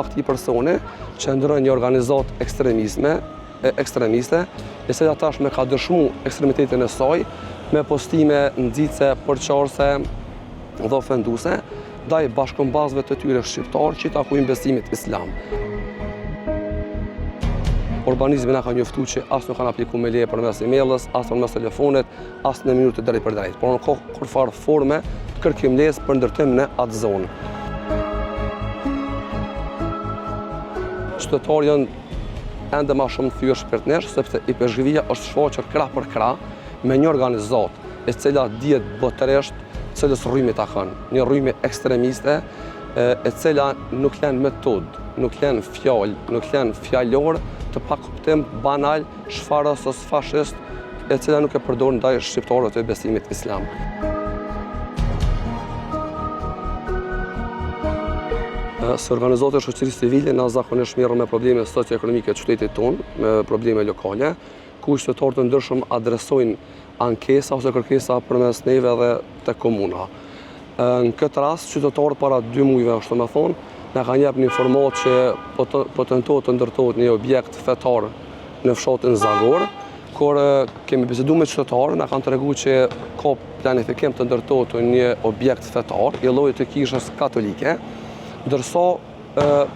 propa këtij personi që ndron një organizatë ekstremiste, e cila tashmë ka dëshmuar ekstremitetin e saj me postime nxitse, përçarëse dhe ofenduese ndaj bashkëmbasëve të tyre shqiptar që i takojnë besimit islam. Urbanizmi na ka njoftuar që as nuk kanë aplikuar me leje përmes emailës, as përmes telefonit, as në mënyrë të drejtë për drejtë, por në kur farë forme të kërkimlesë për ndërtim në atë zonë. Qytetarët janë ende më shumë thyer shpirtnesh, sepse IPZhG-via është shfaqur krah për krah me një organizatë e cila dihet botërisht cilës rrymë ta kanë, një rrymë ekstremiste e cila nuk lën metodë, nuk lën fjalë, nuk lën fjalor të pakuptim banal, shfarës ose fashist, e cila nuk e përdor ndaj shqiptarëve të besimit islam. Së organizatë e shoqërisë civile na zakonisht merren me probleme socio-ekonomike të qytetit tonë, me probleme lokale, ku qytetarët të ndryshëm adresojnë ankesa ose kërkesa përmes neve dhe të komuna. Në këtë rast, qytetarët para 2 muajve, ashtu me thonë, na kanë jepur një informat që po tentohet të ndërtohet një objekt fetar në fshatin Zagor, kur kemi biseduar me qytetarë, na kanë treguar që ka planifikim të ndërtohet një objekt fetar i llojit të kishës katolike, ndërsa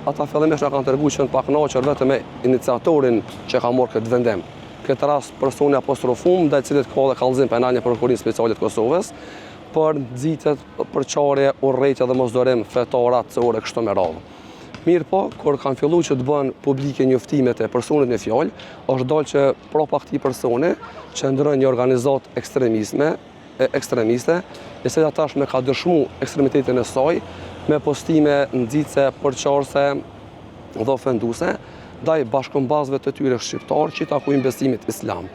ata fillimisht na kanë treguar që janë pakënaqur vetëm me iniciatorin që ka marrë këtë vendim. Këtë rast personi apostrofum ndaj cilit ka dhe kallëzim penal në Prokurorinë Speciale të Kosovës për nxitjet, përçarje, urrëtie dhe mosdorim fetar atësore kështu me radhë. Mirë po, kur kanë filluar që të bëhen publike njoftimet e personit në fjalë, është dalë që propa këtij personi që ndron një organizatë ekstremiste, e cila tashmë ka dëshmuar ekstremitetin e saj me postime nxitse, përçarëse dhe ofenduese ndaj bashkëmbasëve të tyre shqiptar që i takojnë besimit islam.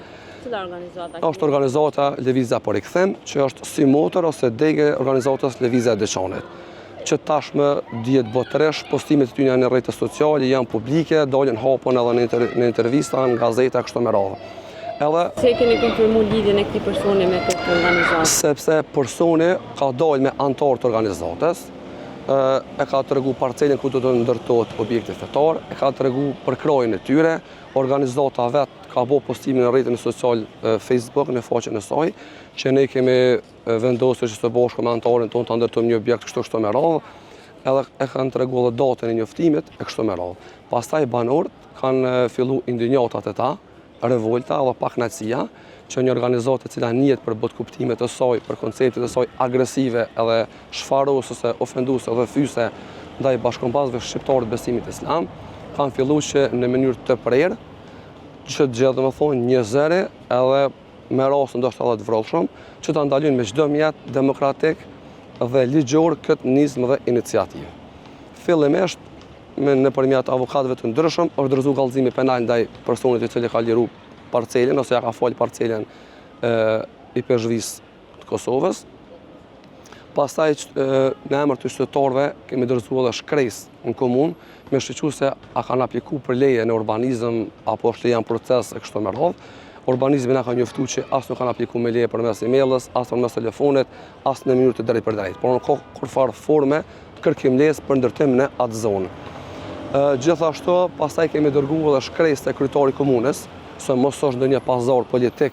Cila organizata? Është organizata Lëvizja për Rikthem, që është si motor ose dege organizatës Lëvizja e Deçanit, që tashmë dihet botërisht, postimet e tyre në rrjetet sociale janë publike, dalin hapun edhe në intervista, në gazeta kështu me radhë. Se keni konfirmuar lidhjen e këtij personi me këtë organizatë? Sepse personi ka dalë me antar të organizatës, e ka tregu parcelën ku do të ndërtohet objekti fetar, e ka tregu përkrojën e tyre, organizata vet ka bërë postimin në rrjetin social Facebook në faqen e saj, që ne kemi vendosur që së bashku me antarin tonë të ndërtojmë një objekt kështu me radhë, edhe e kanë treguar edhe datën e njoftimit e kështu me radhë. Pastaj banorët kanë filluar indinjatat e ta, revolta dhe pakënaqësia që një organizatë e cila njihet për botkuptimet e saj, për konceptet e saj agresive edhe shfaruese ose ofenduese dhe fyse ndaj bashkëmbasëve shqiptarë të besimit islam, kanë filluar që në mënyrë të prerë që të gjithë më thonë një zëri edhe me rast ndoshta edhe të vrollshëm që ta ndalojnë me çdo mjet demokratik dhe ligjor këtë nizmë dhe iniciativë. Fillimisht nëpërmjet avokatëve të ndryshëm është dorëzuar kallëzimi penal ndaj personit i cili ka liru parcelën ose ja ka fal parcelën IPZhG-së të Kosovës. Pastaj në emër të qytetarëve kemi dorëzuar edhe shkresë në komunë me shqyrtuar se a kanë aplikuar për leje në urbanizëm apo është janë proces e kështu me radhë. Urbanizmi na ka njoftuar që as nuk kanë aplikuar me leje përmes emailës, as përmes telefonit, as në mënyrë të drejtë për drejtë, por në kur farë forme të kërkimlesë për ndërtim në atë zonë. Gjithashtu, pastaj kemi dërguar edhe shkresë te kryetari i komunës, se mos është ndonjë pazar politik,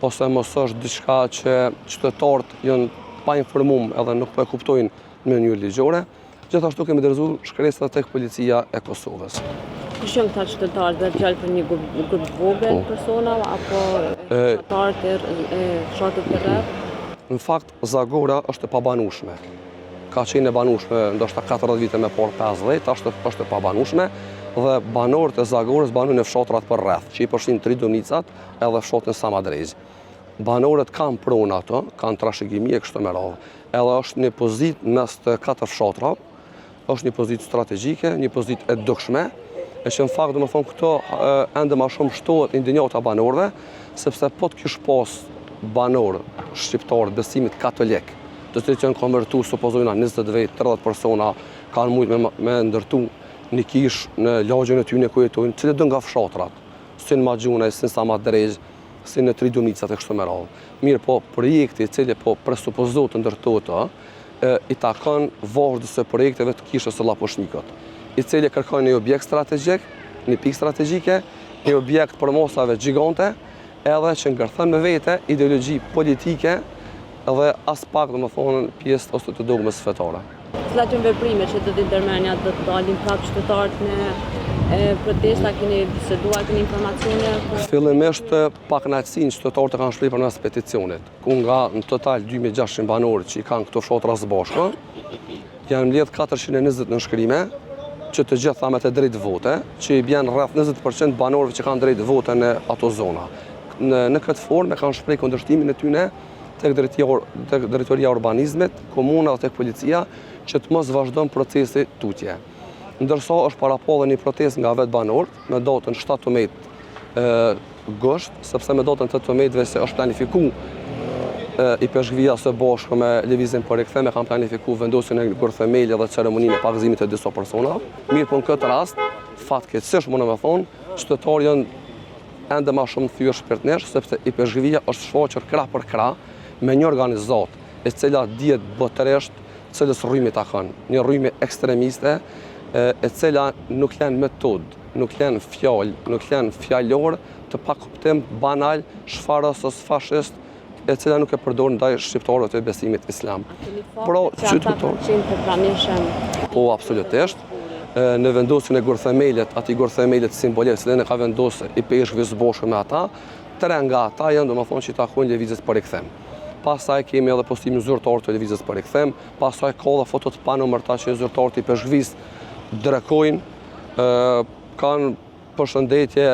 ose mos është diçka që qytetarët janë pa informuar edhe nuk po e kuptojnë në mënyrë ligjore. Gjithashtu kemi dorëzuar shkresë tek policia e Kosovës. Kush janë këta qytetarë, dhe gjallë për një grup vogël persona apo qytetarët e fshatit të rreth? Në fakt, Zagora është e pabanueshme. Ka qenë e banueshme ndoshta 40 vite më parë 50, është e pabanueshme dhe banorët e Zagorës banojnë në fshatrat për rreth, që i përfshin Tridonicat edhe fshatin Samadrez. Banorët kanë pronë ato, kanë trashëgimi e kështu me radhë. Edhe është një pozitë mes të 4 fshatrave, është një pozitë strategjike, një pozitë e dukshme, e që në fakt domethënë këto ende më shumë shtohet indinjata banorëve, sepse po të kish pas banor shqiptar besimit katolik, të cilët janë konvertuar supozojna 20 vjet, 30 persona kanë mujt me ndërtu një kish në lagjën e tyre ku jetojnë, cilët do nga fshatrat, si në Maxhuna, si në Samadrez, si në Tridonicat e kështu me radhë. Mirë po, projekti i cili po presupozohet të ndërtohet, i takon vazhdimit së projekteve të kishës së Llaposhnikut. i cili kërkon një objekt strategjik, një pikë strategjike, një objekt për mosave gjigante, edhe që ngërthën me vete ideologji politike dhe as pak pjesë ose të dogmës fetare. Cilat janë veprime që do të ndërmenja do të dalin prapë qytetarët në protesta, keni biseduar, keni informacione? Fillimisht pakënaqësinë qytetarët e kanë shprehur përmes peticionit, ku nga në total 2600 banorë që i kanë këto fshatra së bashku, janë mbledh 420 nënshkrime, që të gjitha me të drejtë vote, që i bjen rreth 20% banorëve që kanë drejtë vote në ato zona. Në këtë formë kanë shprehur kundërshtimin e tyre tek drejtoria urbanizmit, komuna dhe tek policia, që të mos vazhdon procesi tutje. Ndërsa është paraprodhur një protestë nga vetë banorët me datën 17 gusht, sepse me datën 18 se është planifikuar i peshqvia së bashku me lëvizjen për rikthim e kanë planifikuar vendosjen e gërthemeli dhe ceremoninë e pagëzimit të disa persona. Mirë, po në këtë rast, fatkeqësisht mund të them, qytetarët janë ende më shumë thyer shpirtnesh, sepse i peshqvia është shfaqur krah për krah me një organizatë e cila dihet botërisht cilës rrymë ta kanë, një rrymë ekstremiste, e cila nuk lën metodë, nuk lën fjalë, nuk lën fjalor të pakuptim banal, shfarës ose fashist, e cila nuk e përdor ndaj shqiptarëve të besimit islam. Pro qytetarët po absolutisht. Në vendosjen e gërthemelit, atij gërthemelit simbolik që ne ka vendosur i peshqve së bashku me ata, 3 nga ata janë domethënë që takojnë lëvizjes për rikthim. Pastaj kemi edhe postimin zyrtar të lëvizjes për rikthim, pastaj ka edhe foto të panumërta që zyrtarët i peshqvisë drekojnë, kanë përshëndetje,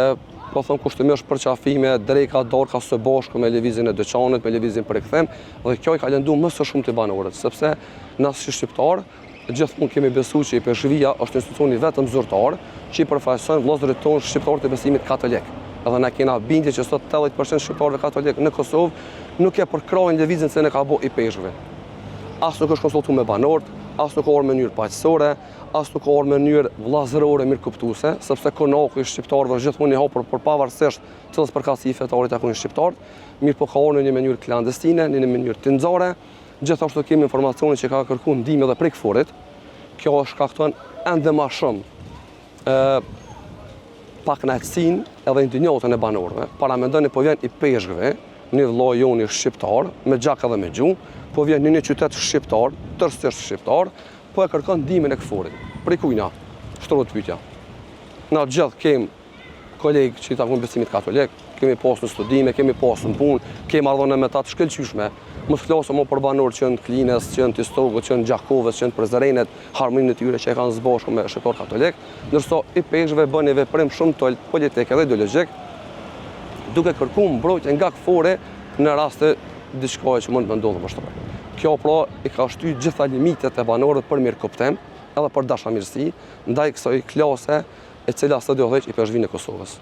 po them kushtimisht përqafime, dreka, dorka së bashku me lëvizjen e dyqanit, me lëvizjen për rikthim, dhe kjo i ka lënduar më së shumti banorët, sepse na si shqiptar gjithmonë kemi besuar që i peshqvia është institucioni vetëm zyrtar që i përfaqëson vëllezërit tonë shqiptarë të besimit katolik. Edhe na kena bindje që sot 80% shqiptarëve katolik në Kosovë nuk e përkrojnë lëvizjen se ne ka bë i peshqve. As nuk është konsultuar me banorët, as nuk ka orë mënyrë paqësore, as nuk ka orë mënyrë vllazërore mirëkuptuese, sepse konaku i shqiptarëve është gjithmonë i hapur për pavarësisht cilës përkatësi fetare takojnë shqiptarët, mirë po ka orë në një mënyrë klandestine, në një mënyrë tinxore. Gjithashtu kemi informacione që ka kërkuar ndihmë edhe prej KFOR-it. Kjo shkakton ende më shumë pakënaqësinë edhe indignacion e banorëve. Para mendoni po vjen i peshqve, një vëllai joni shqiptar, me gjak edhe me gjuhë, po vjen në një qytet shqiptar, tërësisht shqiptar, po e kërkon ndihmën e KFOR-it. Prej kujna? Shtrohet pyetja. Na gjithë kemi kolegë që i takojnë besimit katolik, kemi pasur në studime, kemi pasur në punë, kemi ardhur me ta të shkëlqyeshme. Mos flasim më për banorët që janë të Klinës, që janë të Istokut, që janë Gjakovës, që janë Prizrenet, harmoninë e tyre që e kanë së bashku me shqiptar katolik, ndërsa i peshqve bën një veprim shumë politik dhe ideologjik, duke kërkuar mbrojtje nga KFOR-i në raste diçka që mund të ndodhë më shtohet. Kjo pra i ka shtyr gjitha limitet e banorëve për mirëkuptim, edhe për dashamirësi ndaj kësaj klase e cila sot do vëç i peshqvinë e Kosovës.